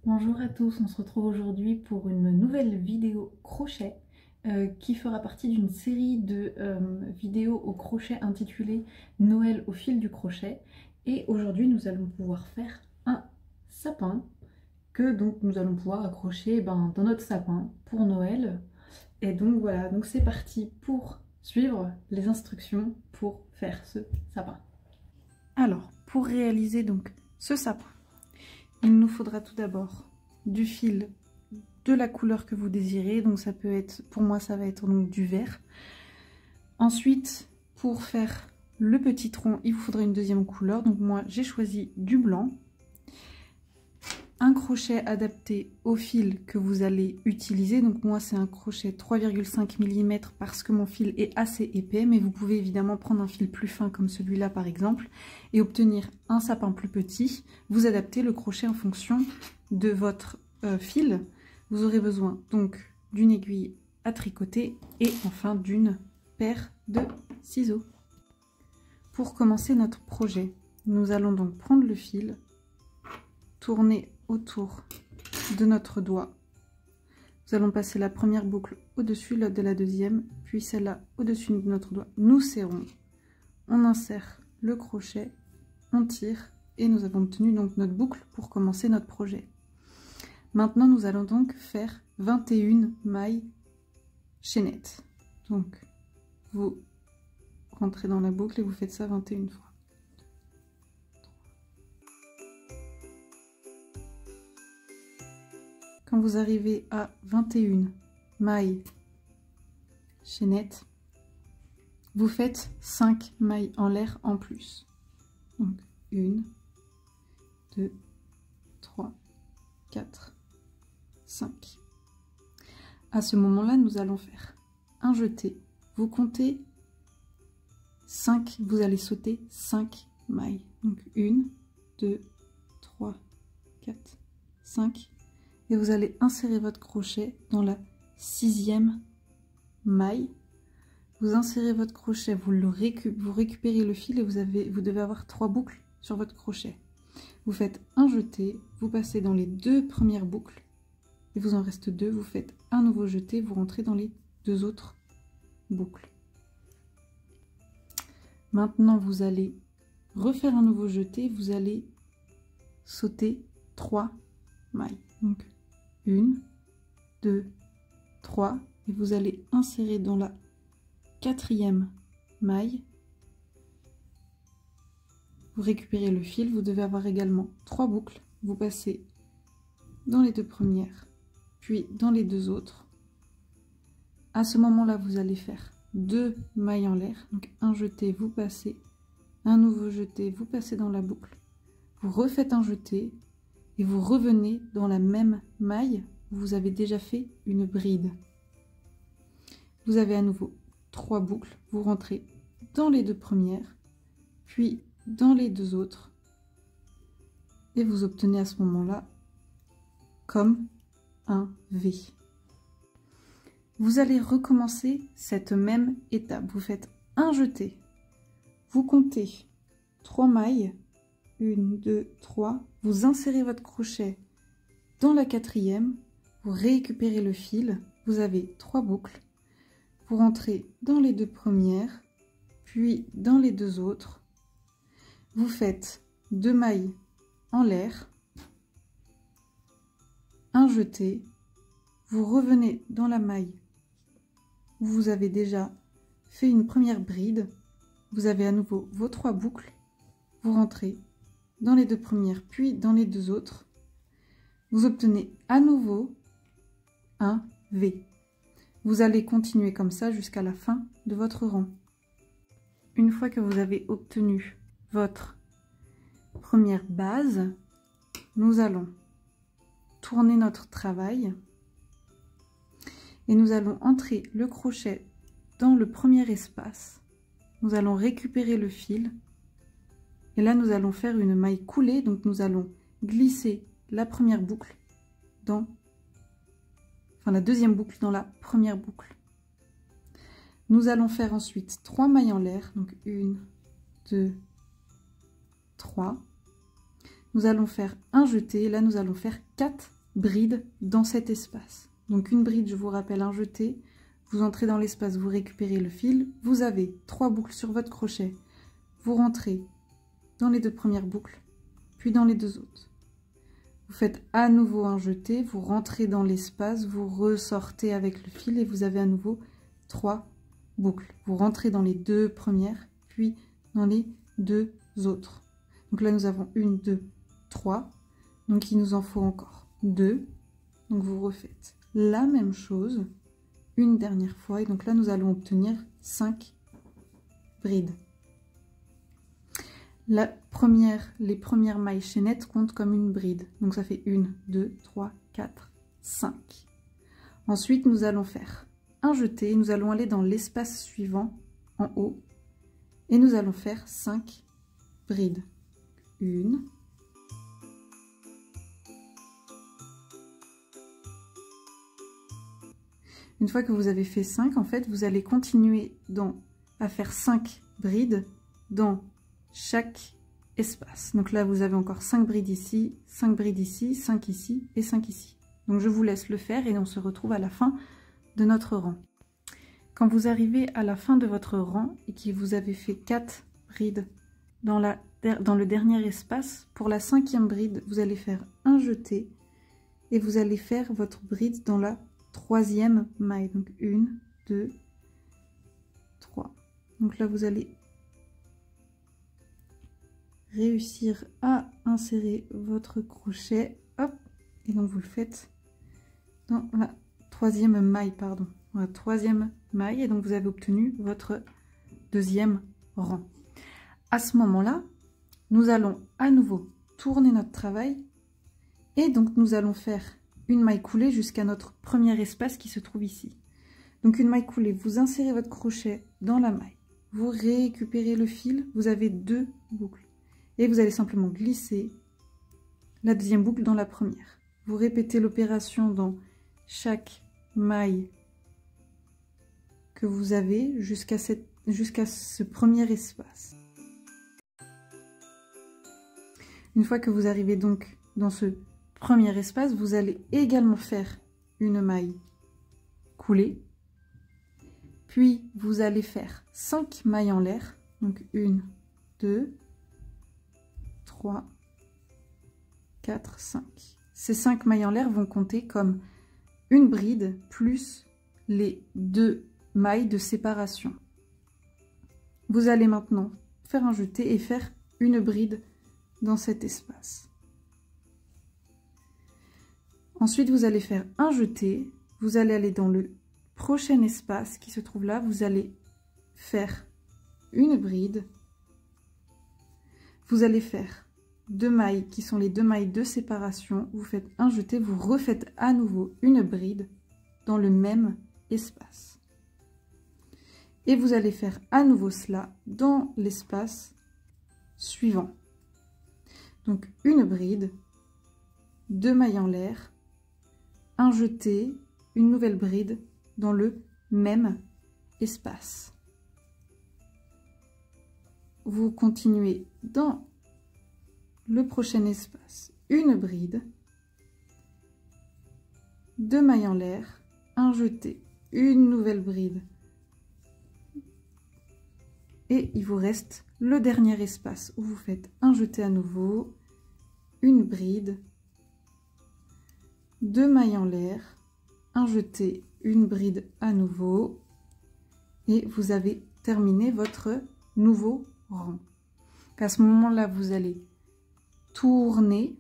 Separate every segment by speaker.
Speaker 1: Bonjour à tous, on se retrouve aujourd'hui pour une nouvelle vidéo crochet qui fera partie d'une série de vidéos au crochet intitulée Noël au fil du crochet. Et aujourd'hui nous allons pouvoir faire un sapin que donc nous allons pouvoir accrocher dans notre sapin pour Noël. Et donc voilà, donc c'est parti pour suivre les instructions pour faire ce sapin. Alors, pour réaliser donc ce sapin, il nous faudra tout d'abord du fil de la couleur que vous désirez. Donc ça peut être, pour moi ça va être donc du vert. Ensuite, pour faire le petit tronc, il vous faudra une deuxième couleur. Donc moi j'ai choisi du blanc. Un crochet adapté au fil que vous allez utiliser. Donc moi c'est un crochet 3,5 mm parce que mon fil est assez épais, mais vous pouvez évidemment prendre un fil plus fin comme celui-là par exemple et obtenir un sapin plus petit. Vous adaptez le crochet en fonction de votre fil. Vous aurez besoin donc d'une aiguille à tricoter et enfin d'une paire de ciseaux. Pour commencer notre projet, nous allons donc prendre le fil, tourner autour de notre doigt. Nous allons passer la première boucle au-dessus de la deuxième, puis celle-là au-dessus de notre doigt. Nous serrons, on insère le crochet, on tire et nous avons obtenu donc notre boucle pour commencer notre projet. Maintenant, nous allons donc faire 21 mailles chaînettes. Donc, vous rentrez dans la boucle et vous faites ça 21 fois. Quand vous arrivez à 21 mailles chaînettes, vous faites 5 mailles en l'air en plus. Donc 1, 2, 3, 4, 5. À ce moment-là, nous allons faire un jeté. Vous comptez 5, vous allez sauter 5 mailles. Donc 1, 2, 3, 4, 5. Et vous allez insérer votre crochet dans la 6e maille. Vous insérez votre crochet, vous récupérez le fil et vous devez avoir 3 boucles sur votre crochet. Vous faites un jeté, vous passez dans les 2 premières boucles, et vous en reste 2, vous faites un nouveau jeté, vous rentrez dans les 2 autres boucles. Maintenant, vous allez refaire un nouveau jeté, vous allez sauter 3 mailles. Donc 1, 2, 3, et vous allez insérer dans la 4e maille. Vous récupérez le fil, vous devez avoir également 3 boucles. Vous passez dans les 2 premières, puis dans les 2 autres. À ce moment-là, vous allez faire 2 mailles en l'air. Donc un jeté, vous passez, un nouveau jeté, vous passez dans la boucle. Vous refaites un jeté et vous revenez dans la même maille où vous avez déjà fait une bride. Vous avez à nouveau 3 boucles, vous rentrez dans les 2 premières, puis dans les 2 autres, et vous obtenez à ce moment-là comme un V. Vous allez recommencer cette même étape. Vous faites un jeté, vous comptez 3 mailles, 1, 2, 3, vous insérez votre crochet dans la 4e, vous récupérez le fil, vous avez 3 boucles, vous rentrez dans les 2 premières, puis dans les 2 autres, vous faites 2 mailles en l'air, un jeté, vous revenez dans la maille où vous avez déjà fait une première bride, vous avez à nouveau vos 3 boucles, vous rentrez dans les 2 premières, puis dans les 2 autres, vous obtenez à nouveau un V. Vous allez continuer comme ça jusqu'à la fin de votre rang. Une fois que vous avez obtenu votre première base, nous allons tourner notre travail et nous allons entrer le crochet dans le premier espace. Nous allons récupérer le fil et là nous allons faire une maille coulée. Donc nous allons glisser la première boucle dans la deuxième boucle dans la première boucle. Nous allons faire ensuite 3 mailles en l'air, donc 1, 2, 3. Nous allons faire un jeté, là nous allons faire 4 brides dans cet espace. Donc une bride, je vous rappelle, un jeté, vous entrez dans l'espace, vous récupérez le fil, vous avez 3 boucles sur votre crochet, vous rentrez dans les 2 premières boucles, puis dans les 2 autres. Vous faites à nouveau un jeté, vous rentrez dans l'espace, vous ressortez avec le fil et vous avez à nouveau 3 boucles. Vous rentrez dans les 2 premières, puis dans les 2 autres. Donc là, nous avons 1, 2, 3. Donc il nous en faut encore 2. Donc vous refaites la même chose une dernière fois. Et donc là, nous allons obtenir 5 brides. Les premières mailles chaînettes comptent comme une bride. Donc ça fait 1, 2, 3, 4, 5. Ensuite, nous allons faire un jeté. Nous allons aller dans l'espace suivant en haut. Et nous allons faire 5 brides. 1. Une fois que vous avez fait 5, en fait, vous allez continuer à faire 5 brides dans chaque espace. Donc là, vous avez encore 5 brides ici, 5 brides ici, 5 ici et 5 ici. Donc je vous laisse le faire et on se retrouve à la fin de notre rang. Quand vous arrivez à la fin de votre rang et que vous avez fait 4 brides dans le dernier espace, pour la 5e bride, vous allez faire un jeté et vous allez faire votre bride dans la 3e maille. Donc 1, 2, 3. Donc là, vous allez réussir à insérer votre crochet. Hop, et donc vous le faites dans la 3e maille, pardon. Dans la 3e maille, et donc vous avez obtenu votre 2e rang. À ce moment-là, nous allons à nouveau tourner notre travail et donc nous allons faire une maille coulée jusqu'à notre premier espace qui se trouve ici. Donc une maille coulée, vous insérez votre crochet dans la maille, vous récupérez le fil, vous avez 2 boucles et vous allez simplement glisser la 2e boucle dans la première. Vous répétez l'opération dans chaque maille que vous avez jusqu'à ce premier espace. Une fois que vous arrivez donc dans ce premier espace, vous allez également faire une maille coulée, puis vous allez faire 5 mailles en l'air, donc 1, 2, 3, 4, 5. Ces 5 mailles en l'air vont compter comme une bride plus les 2 mailles de séparation. Vous allez maintenant faire un jeté et faire une bride dans cet espace. Ensuite, vous allez faire un jeté, vous allez aller dans le prochain espace qui se trouve là, vous allez faire une bride, vous allez faire 2 mailles qui sont les 2 mailles de séparation, vous faites un jeté, vous refaites à nouveau une bride dans le même espace. Et vous allez faire à nouveau cela dans l'espace suivant. Donc une bride, 2 mailles en l'air, un jeté, une nouvelle bride dans le même espace. Vous continuez dans le prochain espace, une bride, 2 mailles en l'air, un jeté, une nouvelle bride. Et il vous reste le dernier espace où vous faites un jeté à nouveau, une bride, 2 mailles en l'air, un jeté, une bride à nouveau, et vous avez terminé votre nouveau rang. À ce moment-là, vous allez tourner.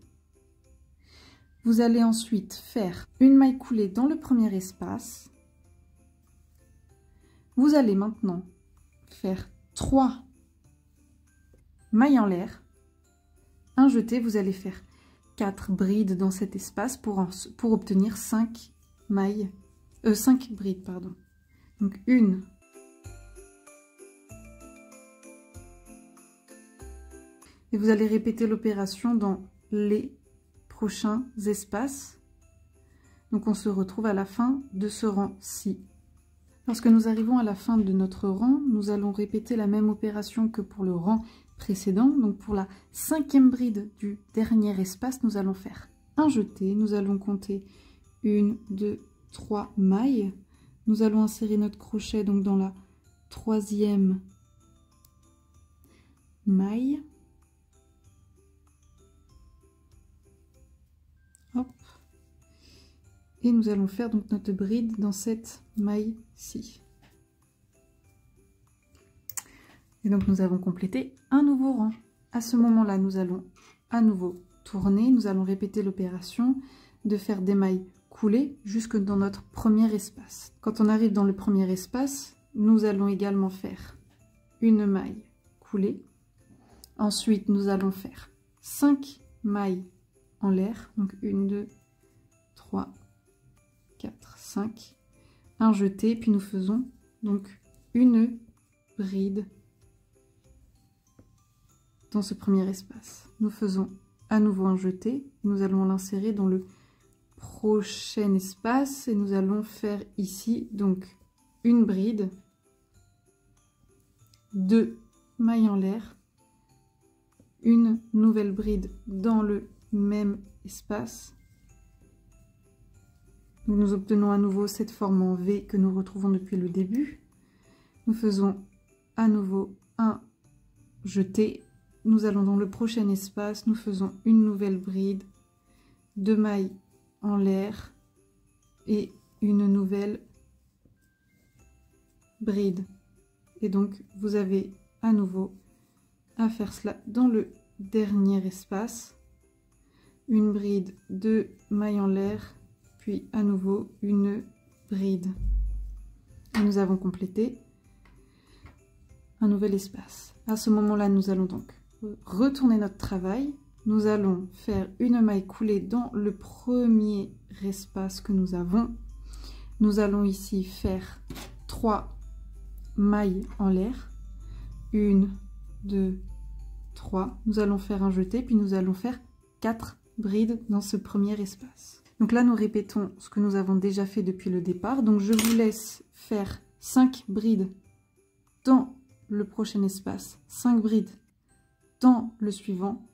Speaker 1: Vous allez ensuite faire une maille coulée dans le premier espace. Vous allez maintenant faire 3 mailles en l'air, un jeté, vous allez faire 4 brides dans cet espace pour obtenir 5 brides, pardon. Donc une, et vous allez répéter l'opération dans les prochains espaces. Donc on se retrouve à la fin de ce rang-ci. Lorsque nous arrivons à la fin de notre rang, nous allons répéter la même opération que pour le rang précédent. Donc pour la 5e bride du dernier espace, nous allons faire un jeté. Nous allons compter 1, 2, 3 mailles. Nous allons insérer notre crochet donc dans la troisième maille. Hop. Et nous allons faire donc notre bride dans cette maille-ci. Et donc nous avons complété un nouveau rang. À ce moment-là, nous allons à nouveau tourner. Nous allons répéter l'opération de faire des mailles coulées jusque dans notre premier espace. Quand on arrive dans le premier espace, nous allons également faire une maille coulée. Ensuite, nous allons faire 5 mailles en l'air. Donc 1, 2, 3, 4, 5. Un jeté, puis nous faisons donc une bride dans ce premier espace. Nous faisons à nouveau un jeté. Nous allons l'insérer dans le prochain espace et nous allons faire ici donc une bride, 2 mailles en l'air, une nouvelle bride dans le même espace. Donc nous obtenons à nouveau cette forme en V que nous retrouvons depuis le début. Nous faisons à nouveau un jeté. Nous allons dans le prochain espace, nous faisons une nouvelle bride, 2 mailles en l'air et une nouvelle bride. Et donc vous avez à nouveau à faire cela dans le dernier espace. Une bride, 2 mailles en l'air, puis à nouveau une bride. Et nous avons complété un nouvel espace. À ce moment-là, nous allons donc retourner notre travail. Nous allons faire une maille coulée dans le premier espace que nous avons. Nous allons ici faire 3 mailles en l'air. 1, 2, 3. Nous allons faire un jeté, puis nous allons faire 4 brides dans ce premier espace. Donc là, nous répétons ce que nous avons déjà fait depuis le départ. Donc je vous laisse faire 5 brides dans le prochain espace, 5 brides dans le suivant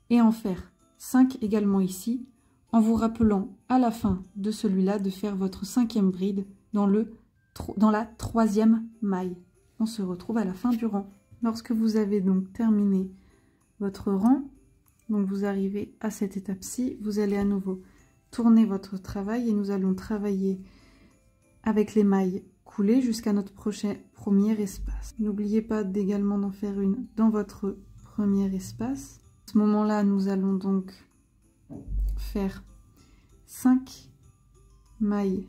Speaker 1: et en faire 5 également ici, en vous rappelant à la fin de celui-là de faire votre 5e bride dans la 3e maille. On se retrouve à la fin du rang. Lorsque vous avez donc terminé votre rang, donc vous arrivez à cette étape-ci, vous allez à nouveau tourner votre travail et nous allons travailler avec les mailles coulées jusqu'à notre premier espace. N'oubliez pas également d'en faire une dans votre premier espace. À ce moment-là, nous allons donc faire 5 mailles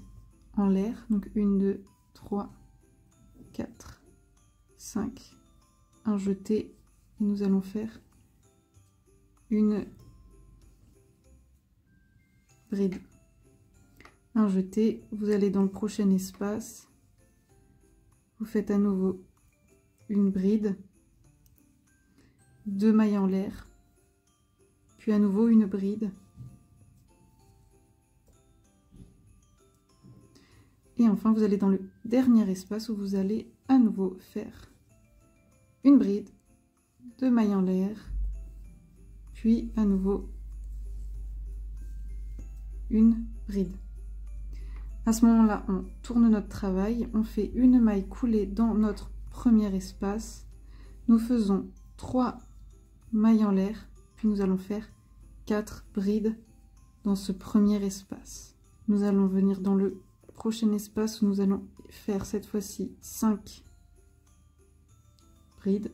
Speaker 1: en l'air. Donc 1, 2, 3, 4, 5. Un jeté et nous allons faire une bride. Un jeté, vous allez dans le prochain espace, vous faites à nouveau une bride, 2 mailles en l'air, puis à nouveau une bride, et enfin vous allez dans le dernier espace où vous allez à nouveau faire une bride, 2 mailles en l'air, puis à nouveau une bride. À ce moment-là, on tourne notre travail, on fait une maille coulée dans notre premier espace, nous faisons 3 mailles en l'air, puis nous allons faire 4 brides dans ce premier espace. Nous allons venir dans le prochain espace où nous allons faire cette fois-ci 5 brides.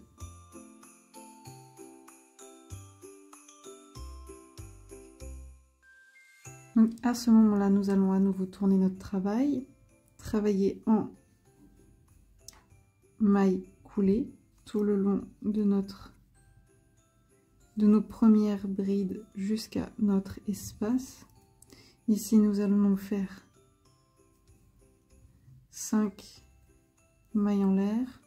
Speaker 1: Donc à ce moment-là, nous allons à nouveau tourner notre travail, travailler en maille coulée tout le long de nos premières brides jusqu'à notre espace. Ici, nous allons donc faire 5 mailles en l'air,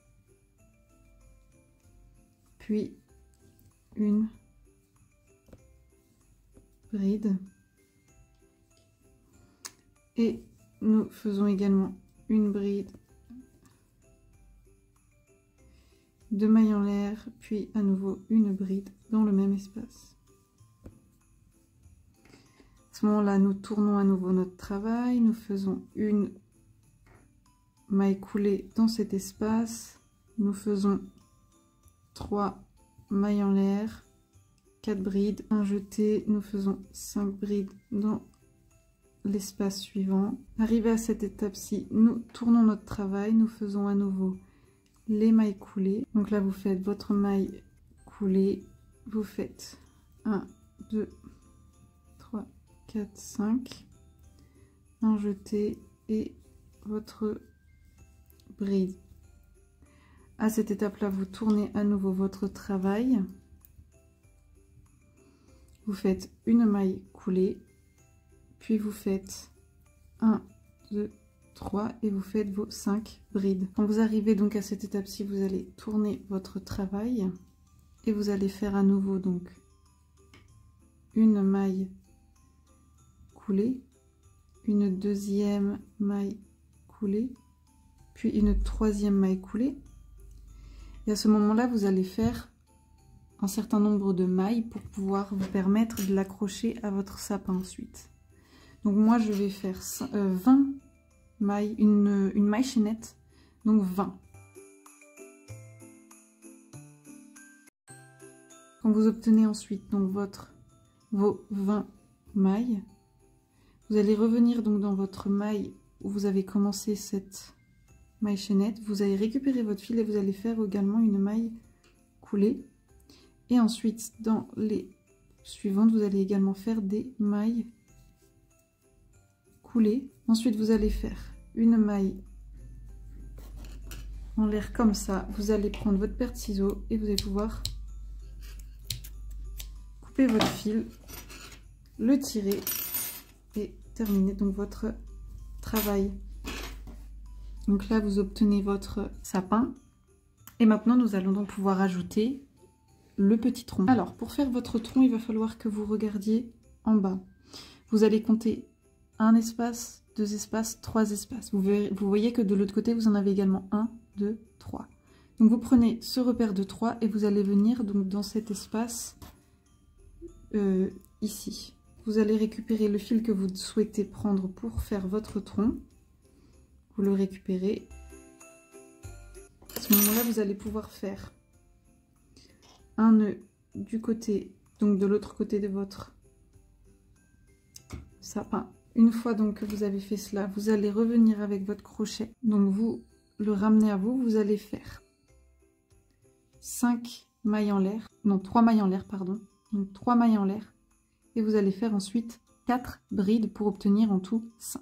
Speaker 1: puis une bride. Et nous faisons également une bride, 2 mailles en l'air, puis à nouveau une bride dans le même espace. ce moment-là, nous tournons à nouveau notre travail. Nous faisons une maille coulée dans cet espace. Nous faisons 3 mailles en l'air, 4 brides, un jeté. Nous faisons 5 brides dans l'espace suivant. Arrivé à cette étape-ci, nous tournons notre travail. Nous faisons à nouveau les mailles coulées. Donc là, vous faites votre maille coulée. Vous faites 1, 2, 3, 4, 5. Un jeté et votre bride. À cette étape-là, vous tournez à nouveau votre travail. Vous faites une maille coulée. Puis vous faites 1, 2, 3 et vous faites vos 5 brides. Quand vous arrivez donc à cette étape-ci, vous allez tourner votre travail et vous allez faire à nouveau donc une maille coulée, une deuxième maille coulée, puis une troisième maille coulée. Et à ce moment-là, vous allez faire un certain nombre de mailles pour pouvoir vous permettre de l'accrocher à votre sapin ensuite. Donc moi, je vais faire 20 mailles, une maille chaînette, donc 20. Quand vous obtenez ensuite donc vos 20 mailles, vous allez revenir donc dans votre maille où vous avez commencé cette maille chaînette. Vous allez récupérer votre fil et vous allez faire également une maille coulée. Et ensuite, dans les suivantes, vous allez également faire des mailles coulées. Ensuite, vous allez faire une maille en l'air comme ça. Vous allez prendre votre paire de ciseaux et vous allez pouvoir couper votre fil, le tirer et terminer donc votre travail. Donc là, vous obtenez votre sapin. Et maintenant, nous allons donc pouvoir ajouter le petit tronc. Alors, pour faire votre tronc, il va falloir que vous regardiez en bas. Vous allez compter un espace, 2 espaces, 3 espaces. Vous voyez que de l'autre côté, vous en avez également 1, 2, 3. Donc vous prenez ce repère de 3 et vous allez venir donc dans cet espace ici. Vous allez récupérer le fil que vous souhaitez prendre pour faire votre tronc. Vous le récupérez. À ce moment-là, vous allez pouvoir faire un nœud du côté, donc de l'autre côté de votre sapin. Une fois donc que vous avez fait cela, vous allez revenir avec votre crochet. Donc vous le ramenez à vous, vous allez faire 5 mailles en l'air, non 3 mailles en l'air, pardon. Donc 3 mailles en l'air. Et vous allez faire ensuite 4 brides pour obtenir en tout 5.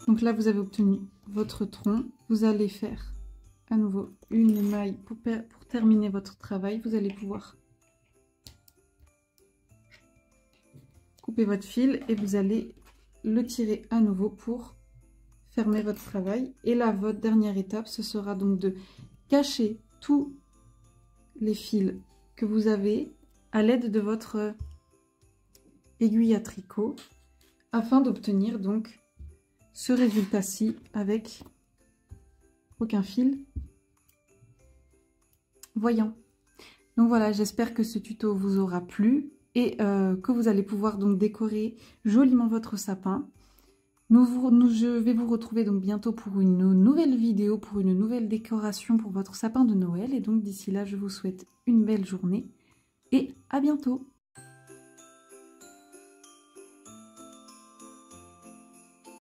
Speaker 1: Donc là, vous avez obtenu votre tronc. Vous allez faire à nouveau une maille pour terminer votre travail. Vous allez pouvoir couper votre fil et vous allez le tirer à nouveau pour fermer votre travail. Et là, votre dernière étape, ce sera donc de cacher tous les fils que vous avez à l'aide de votre aiguille à tricot afin d'obtenir donc ce résultat-ci avec aucun fil voyant. Donc voilà, j'espère que ce tuto vous aura plu et que vous allez pouvoir donc décorer joliment votre sapin. Je vais vous retrouver donc bientôt pour une nouvelle vidéo, pour une nouvelle décoration pour votre sapin de Noël. Et donc d'ici là, je vous souhaite une belle journée et à bientôt.